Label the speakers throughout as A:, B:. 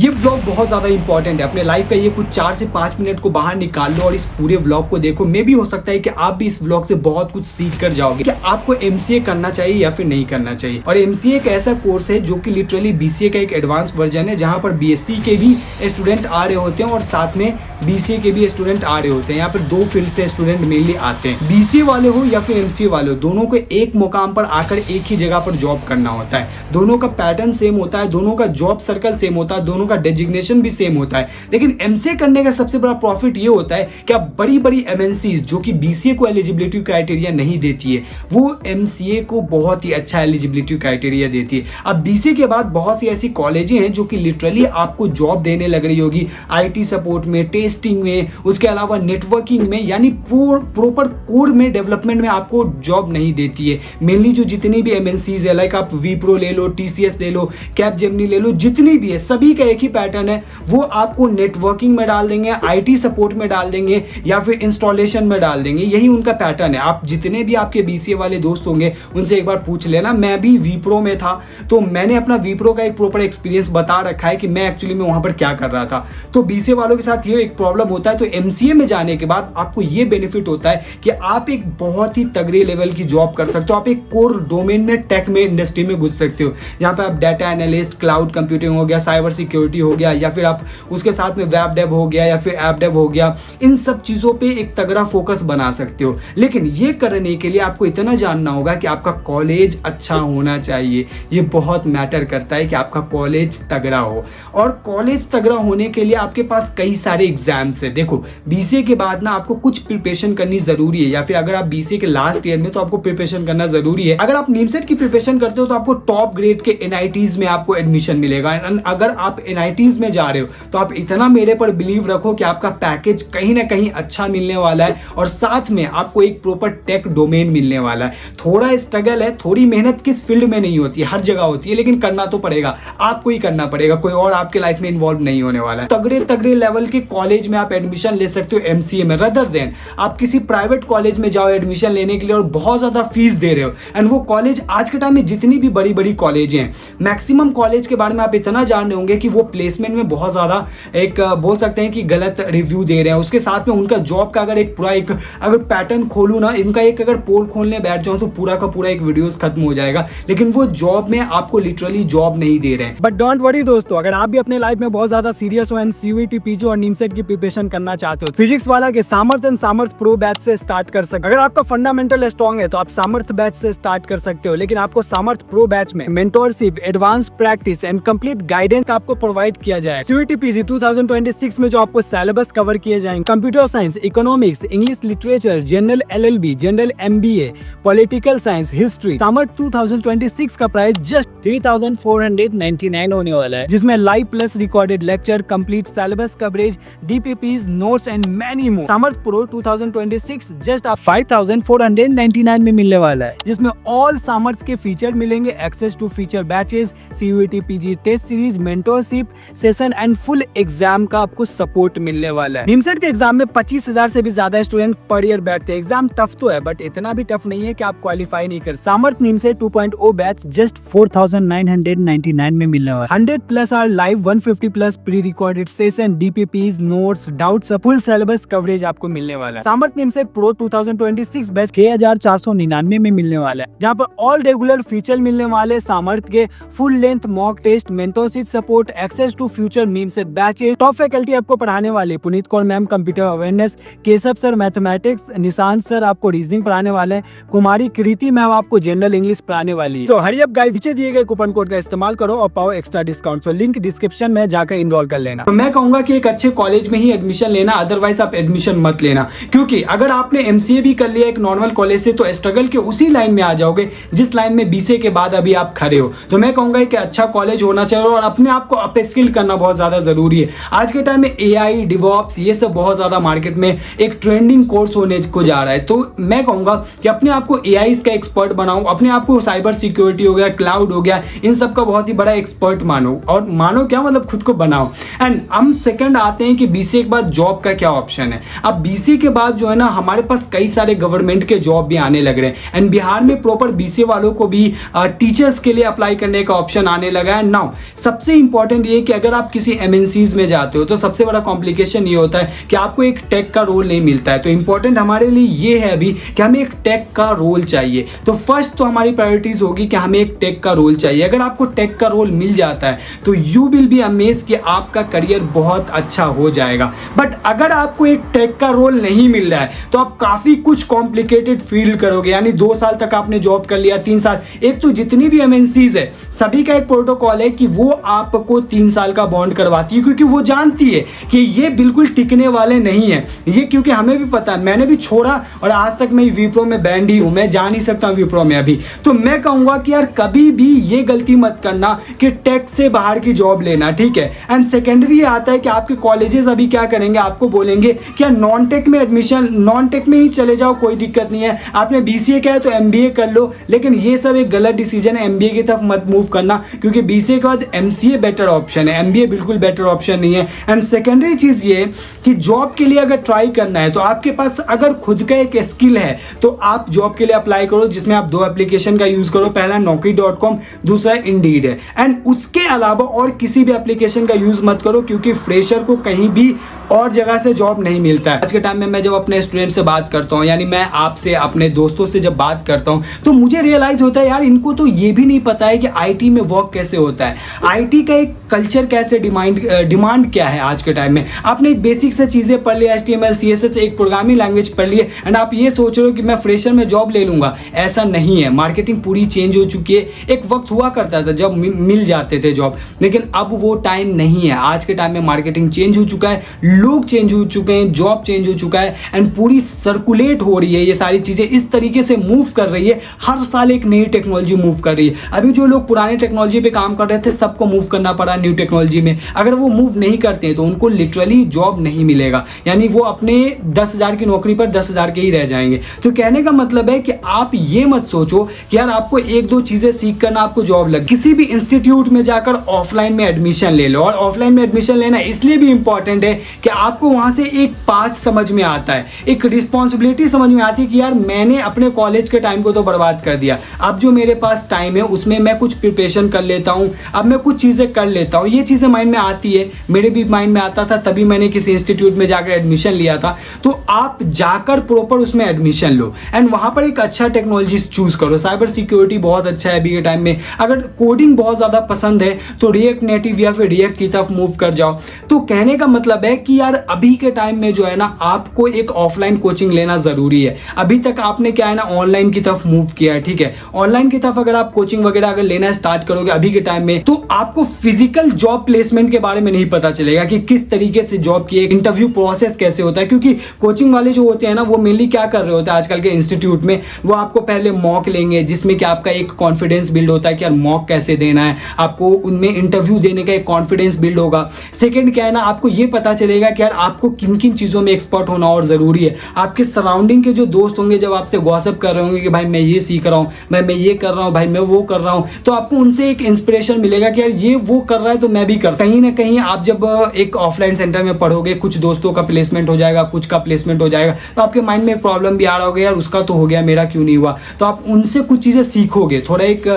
A: ये व्लॉग बहुत ज़्यादा इंपॉर्टेंट है, अपने लाइफ का ये कुछ 4 से 5 मिनट को बाहर निकाल लो और इस पूरे व्लॉग को देखो। मे भी हो सकता है कि आप भी इस व्लॉग से बहुत कुछ सीख कर जाओगे कि आपको एमसीए करना चाहिए या फिर नहीं करना चाहिए। और एमसीए एक ऐसा कोर्स है जो कि लिटरली बीसीए का एक एडवांस वर्जन है, जहाँ पर बीएससी के भी स्टूडेंट आ रहे होते हैं और साथ में बीसीए के भी स्टूडेंट आ रहे होते हैं। यहाँ पर दो फील्ड से स्टूडेंट मेनली आते हैं, बीसीए वाले हो या फिर एमसीए वाले हो, दोनों को एक मुकाम पर आकर एक ही जगह पर जॉब करना होता है। दोनों का पैटर्न सेम होता है, दोनों का जॉब सर्कल सेम होता है, दोनों का डेजिग्नेशन भी सेम होता है। लेकिन एमसीए करने का सबसे बड़ा प्रॉफिट ये होता है कि आप बड़ी बड़ी एमएनसीज जो कि बीसीए को एलिजिबिलिटी क्राइटेरिया नहीं देती है, वो एमसीए को बहुत ही अच्छा एलिजिबिलिटी क्राइटेरिया देती है। अब बीसीए के बाद बहुत सी ऐसी कॉलेजें हैं जो कि लिटरली आपको जॉब देने लग रही होगी आईटी सपोर्ट में, टेस्टिंग में, उसके अलावा नेटवर्किंग में, यानी प्रॉपर कोर में डेवलपमेंट में आपको जॉब नहीं देती है। मेनली जो जितनी भी एमएनसीज है, लाइक आप विप्रो ले लो, टीसीएस ले लो, कैपजेमिनी ले लो, जितनी भी है सभी का एक ही पैटर्न है, वो आपको नेटवर्किंग में डाल देंगे, आईटी सपोर्ट में डाल देंगे या फिर इंस्टॉलेशन में डाल देंगे। यही उनका पैटर्न है। आप जितने भी आपके बीसीए वाले दोस्त होंगे उनसे एक बार पूछ लेना। मैं भी विप्रो में था तो मैंने अपना विप्रो का एक प्रॉपर एक्सपीरियंस बता रखा है कि मैं एक्चुअली में वहां पर क्या कर रहा था। तो बीसीए वालों के साथ ये एक प्रॉब्लम होता है। तो एमसीए में जाने के बाद आपको ये बेनिफिट होता है कि आप एक बहुत ही तगड़े लेवल की जॉब कर सकते हो। आप एक कोर डोमेन में, टेक में, इंडस्ट्री में घुस सकते हो, जहां पे आप डाटा एनालिस्ट, क्लाउड कंप्यूटिंग हो गया, साइबर सिक्योरिटी हो गया, या फिर आप उसके साथ में वेब डेव हो गया या फिर ऐप डेव हो गया, इन सब चीजों पे एक तगड़ा फोकस बना सकते हो। लेकिन ये करने के लिए आपको इतना जानना होगा कि आपका कॉलेज अच्छा होना चाहिए। ये बहुत मैटर करता है कि आपका कॉलेज तगड़ा हो, और कॉलेज तगड़ा होने के लिए आपके पास कई सारे एग्जाम्स है। देखो, बीसीए के बाद ना आपको कुछ प्रिपरेशन करनी जरूरी है, या फिर अगर आप बीसीए के लास्ट ईयर में तो आपको प्रिपरेशन करना जरूरी है। अगर आप नीमसेट की प्रिपरेशन करते हो तो आपको टॉप ग्रेड के एनआईटीज में आपको एडमिशन मिलेगा। अगर आप एनआईटीज में जा रहे हो तो आप इतना मेरे पर बिलीव रखो कि आपका पैकेज कहीं ना कहीं अच्छा मिलने वाला है, और साथ में आपको एक प्रॉपर टेक डोमेन मिलने वाला है। थोड़ा स्ट्रगल है, थोड़ी मेहनत किस फील्ड में नहीं होती है, हर जगह होती है, लेकिन करना तो पड़ेगा, आपको ही करना पड़ेगा, कोई और आपके लाइफ में इन्वॉल्व नहीं होने वाला है। तगड़े तगड़े लेवल के कॉलेज में आप एडमिशन ले सकते हो एमसीए में, रदर देन आप किसी प्राइवेट कॉलेज में जाओ एडमिशन लेने के लिए और बहुत ज्यादा फीस दे रहे हो। एंड वो कॉलेज आज के टाइम में जितनी भी बड़ी बड़ी कॉलेज हैं, मैक्सिमम कॉलेज के बारे में आप इतना जान रहे होंगे कि वो प्लेसमेंट में बहुत ज्यादा एक बोल सकते हैं कि गलत रिव्यू दे रहे हैं। उसके साथ में उनका जॉब का अगर एक पूरा एक अगर पैटर्न खोलूं ना, इनका एक अगर पोल खोलने बैठ जाऊं तो पूरा का पूरा एक वीडियोस खत्म हो जाएगा, लेकिन वो जॉब में आपको लिटरली जॉब नहीं दे रहे हैं।
B: बट डोंट वरी दोस्तों, अगर आप भी अपने लाइफ में बहुत ज्यादा सीरियस हो एंड सीयूईटी, पीजी और नीमसेट की प्रिपरेशन करना चाहते हो, फिजिक्स वाला के सामर्थ एंड सामर्थ प्रो बैच से स्टार्ट कर सकते हो। अगर आपका फंडामेंटल स्ट्रॉन्ग है तो आप सामर्थ बैच से स्टार्ट कर सकते हो, लेकिन आपको सामर्थ प्रो बैच में mentorship, advance practice and complete guidance आपको प्रोवाइड किया जाए। सीयूईटी पीजी 2026 में जो आपको सिलेबस कवर किए जाएंगे, computer science, economics, English literature, general LLB, general MBA, political science, history, सामर्थ 2026 का प्राइस जस्ट 3499 होने वाला है, जिसमें live plus recorded lecture, complete syllabus coverage, DPPs, notes and many more. सामर्थ प्रो 2026 जस्ट 5499 में मिलने वाला है, जिसमें ऑल सामर्थ के फीचर मिलेंगे, access to feature batches, CUET PG test series, mentorship session and full exam का आपको सपोर्ट मिलने वाला है। निमसेट के एग्जाम में 25,000 से भी ज्यादा स्टूडेंट पर ईयर बैठते हैं। एग्जाम टफ तो है, बट इतना भी टफ नहीं है कि आप क्वालिफाई नहीं कर। सामर्थ निमसेट 2.0 बैच जस्ट 4999 में मिलने वाला है। 100 plus our live, 150 plus pre recorded session, DPPs, notes, doubts, full syllabus coverage आपको मिलने वाला है। सामर्थ निमसेट प्रो 2026 बैच 6499 में मिलने वाला है, जहाँ पर ऑल रेगुलर फीचर मिलने वाले, सामर्थ के full length mock test, mentorship support, access to future NIMCET batches, top faculty आपको पढ़ाने वाले, Puneet Kaur ma'am computer awareness, Keshav sir mathematics, Nishant sir आपको रीजनिंग पढ़ाने वाले हैं, कुमारी कृति मैम आपको जनरल इंग्लिश पढ़ाने वाली है। तो हरी अप गाइस, पीछे दिए गए कूपन कोड का इस्तेमाल करो और पाओ एक्स्ट्रा डिस्काउंट। तो लिंक डिस्क्रिप्शन में जाकर इनरोल कर लेना।
A: तो मैं कहूंगा कि एक अच्छे कॉलेज में ही एडमिशन लेना, अदरवाइज आप एडमिशन मत लेना, क्योंकि अगर आपने एमसीए भी कर लिया एक नॉर्मल कॉलेज से तो स्ट्रगल के उसी लाइन में आ जाओगे जिस लाइन में बीसीए के बाद अभी आप खड़े हो। तो मैं कहूंगा कि अच्छा कॉलेज होना चाहिए और अपने आप को अप स्किल करना बहुत ज्यादा जरूरी है। आज के टाइम में एआई, डिवॉप्स, ये सब बहुत ज्यादा मार्केट में एक ट्रेंडिंग कोर्स होने को जा रहा है। तो मैं कहूंगा कि अपने आप को एआई का एक्सपर्ट बनाओ, अपने आप को साइबर सिक्योरिटी हो गया, क्लाउड हो गया, इन सब का बहुत ही बड़ा एक्सपर्ट मानो, और मानो क्या मतलब खुद को बनाओ। एंड हम सेकंड आते हैं कि बीसीए के बाद जॉब का क्या ऑप्शन है। अब बीसीए के बाद जो है ना, हमारे पास कई सारे गवर्नमेंट के जॉब भी आने लग रहे हैं, एंड बिहार में प्रॉपर बीसीए वालों को भी टीचर्स के लिए अप्लाई करने का ऑप्शन आने लगा है। नाउ सबसे इंपॉर्टेंट लिए कि अगर आप किसी MNCs में जाते हो तो सबसे बड़ा कॉम्प्लिकेशन ये होता है कि आपको एक टेक का रोल नहीं मिलता है। तो इंपॉर्टेंट हमारे लिए ये है अभी कि हमें एक टेक का रोल चाहिए। तो फर्स्ट तो हमारी प्रायोरिटीज होगी कि हमें एक टेक का रोल चाहिए। अगर आपको टेक का रोल मिल जाता है तो यू विल बी अमेज्ड कि आपका करियर बहुत अच्छा हो जाएगा। बट अगर आपको एक टेक का रोल नहीं मिल रहा है तो आप काफी कुछ कॉम्प्लिकेटेड फील करोगे। यानी 2 साल तक आपने जॉब कर लिया, 3 साल, एक तो जितनी भी MNCs है सभी का एक प्रोटोकॉल है कि वो आपको 3 साल का बॉन्ड करवाती है, क्योंकि वो जानती है कि ये बिल्कुल टिकने वाले नहीं है ये। क्योंकि हमें भी पता है, मैंने भी छोड़ा और आज तक मैं विप्रो में बैंड ही हूं, मैं जा नहीं सकता विप्रो में अभी। तो मैं कहूंगा कि यार कभी भी ये गलती मत करना कि टेक से बाहर की जॉब लेना, ठीक है। एंड सेकेंडरी ये आता है कि आपके कॉलेजेस अभी क्या करेंगे, आपको बोलेंगे कि नॉन टेक में एडमिशन, नॉन टेक में ही चले जाओ, कोई दिक्कत नहीं है, आपने BCA किया है तो MBA कर लो। लेकिन ये सब एक गलत डिसीजन है, MBA की तरफ मत मूव करना, क्योंकि BCA के बाद MCA बेटर ऑप्शन है, MBA बिल्कुल बेटर ऑप्शन नहीं है। एंड सेकेंडरी चीज ये कि जॉब के लिए अगर ट्राई करना है तो आपके पास अगर खुद का एक स्किल है तो आप जॉब के लिए अप्लाई करो, जिसमें आप 2 एप्लीकेशन का यूज करो, पहला naukri.com, दूसरा Indeed है। एंड उसके अलावा और किसी भी एप्लीकेशन का यूज मत करो, क्योंकि फ्रेशर को कहीं भी और जगह से जॉब नहीं मिलता है। आज के टाइम में मैं जब अपने स्टूडेंट से बात करता हूँ, यानी मैं आपसे अपने दोस्तों से जब बात करता हूँ, तो मुझे रियलाइज होता है यार इनको तो ये भी नहीं पता है कि IT में वर्क कैसे होता है, IT का एक कल्चर कैसे, डिमांड क्या है आज के टाइम में। आपने बेसिक से चीजें पढ़ लिया, HTML CSS एक प्रोग्रामिंग लैंग्वेज पढ़ लिए, एंड आप ये सोच रहे हो कि मैं फ्रेशर में जॉब ले लूंगा। ऐसा नहीं है, मार्केटिंग पूरी चेंज हो चुकी है। एक वक्त हुआ करता था जब मिल जाते थे जॉब, लेकिन अब वो टाइम नहीं है। आज के टाइम में मार्केटिंग चेंज हो चुका है, लोग चेंज हो चुके हैं, जॉब चेंज हो चुका है, एंड पूरी सर्कुलेट हो रही है। ये सारी चीजें इस तरीके से मूव कर रही है, हर साल एक नई टेक्नोलॉजी मूव कर रही है। अभी जो लोग पुराने टेक्नोलॉजी पे काम कर रहे थे सबको मूव करना पड़ा न्यू टेक्नोलॉजी में। अगर वो मूव नहीं करते हैं तो उनको लिटरली जॉब नहीं मिलेगा, यानी वो अपने 10,000 की नौकरी पर 10,000 के ही रह जाएंगे। तो कहने का मतलब है कि आप ये मत सोचो कि यार आपको 1-2 चीजें सीख कर ना आपको जॉब लगे। किसी भी इंस्टीट्यूट में जाकर ऑफलाइन में एडमिशन ले लो, और ऑफलाइन में एडमिशन लेना इसलिए भी इंपॉर्टेंट है कि आपको वहां से एक पाथ समझ में आता है, एक रिस्पॉन्सिबिलिटी समझ में आती है कि यार मैंने अपने कॉलेज के टाइम को तो बर्बाद कर दिया, अब जो मेरे पास टाइम है उसमें मैं कुछ प्रिपरेशन कर लेता हूं, अब मैं कुछ चीजें कर लेता हूं। ये चीजें माइंड में आती है, मेरे भी माइंड में आता था, तभी मैंने किसी इंस्टीट्यूट में जाकर एडमिशन लिया था। तो आप जाकर प्रॉपर उसमें एडमिशन लो, एंड वहां पर एक अच्छा टेक्नोलॉजी चूज करो। साइबर सिक्योरिटी बहुत अच्छा है अभी के टाइम में। अगर कोडिंग बहुत ज्यादा पसंद है तो रिएक्ट नेटिव या फिर रिएक्ट की तरफ मूव कर जाओ। तो कहने का मतलब है कि यार अभी के टाइम में जो है ना आपको एक ऑफलाइन कोचिंग लेना जरूरी है। अभी तक आपने क्या है ना ऑनलाइन की तरफ मूव किया है, ठीक है। ऑनलाइन की तरफ अगर आप कोचिंग वगैरह अगर लेना स्टार्ट करोगे अभी के टाइम में, तो आपको फिजिकल जॉब प्लेसमेंट के बारे में नहीं पता चलेगा कि किस तरीके से जॉब की एक इंटरव्यू प्रोसेस कैसे होता है। क्योंकि कोचिंग वाले जो होते हैं ना वो मेनली क्या कर रहे होते हैं आजकल के इंस्टीट्यूट में, वो आपको पहले मॉक लेंगे, जिसमें कि आपका एक कॉन्फिडेंस बिल्ड होता है कि यार मॉक कैसे देना है, आपको उनमें इंटरव्यू देने का एक कॉन्फिडेंस बिल्ड होगा। सेकंड क्या है ना, आपको ये पता चलेगा कि यार आपको किन किन चीजों में एक्सपर्ट होना और जरूरी है। आपके सराउंडिंग के जो दोस्त होंगे जब आपसे गॉसिप कर रहे होंगे कि भाई मैं ये सीख रहा हूँ, भाई मैं ये कर रहा हूँ, भाई मैं वो कर रहा हूँ, तो आपको उनसे एक इंस्पिरेशन मिलेगा कि यार ये वो कर रहा है तो मैं भी कर। कहीं ना कहीं आप जब एक ऑफलाइन सेंटर में पढ़ोगे, कुछ दोस्तों का प्लेसमेंट हो जाएगा, कुछ का प्लेसमेंट हो जाएगा, तो आपके माइंड में एक प्रॉब्लम भी आ रहा होगा, यार उसका तो हो गया, मेरा क्यों नहीं हुआ। तो आप उनसे कुछ चीजें सीखोगे, थोड़ा एक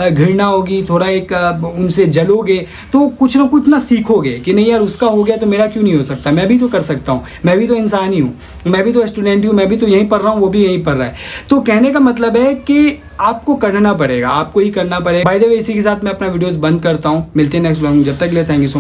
A: घृणा होगी, थोड़ा एक उनसे जलोगे, तो कुछ ना कुछ ना सीखोगे कि नहीं यार उसका हो गया तो मेरा क्यों नहीं हो सकता, मैं भी तो कर सकता हूँ, मैं भी तो इंसान ही हूँ, मैं भी तो स्टूडेंट हूँ, मैं भी तो यहीं पढ़ रहा हूँ, वो भी यहीं पढ़ रहा है। तो कहने का मतलब है कि आपको करना पड़ेगा, आपको ही करना पड़ेगा। बाय द वे इसी के साथ मैं अपना वीडियोस बंद करता हूँ, मिलते हैं नेक्स्ट व्लॉग में, जब तक के लिए थैंक यू सो मच।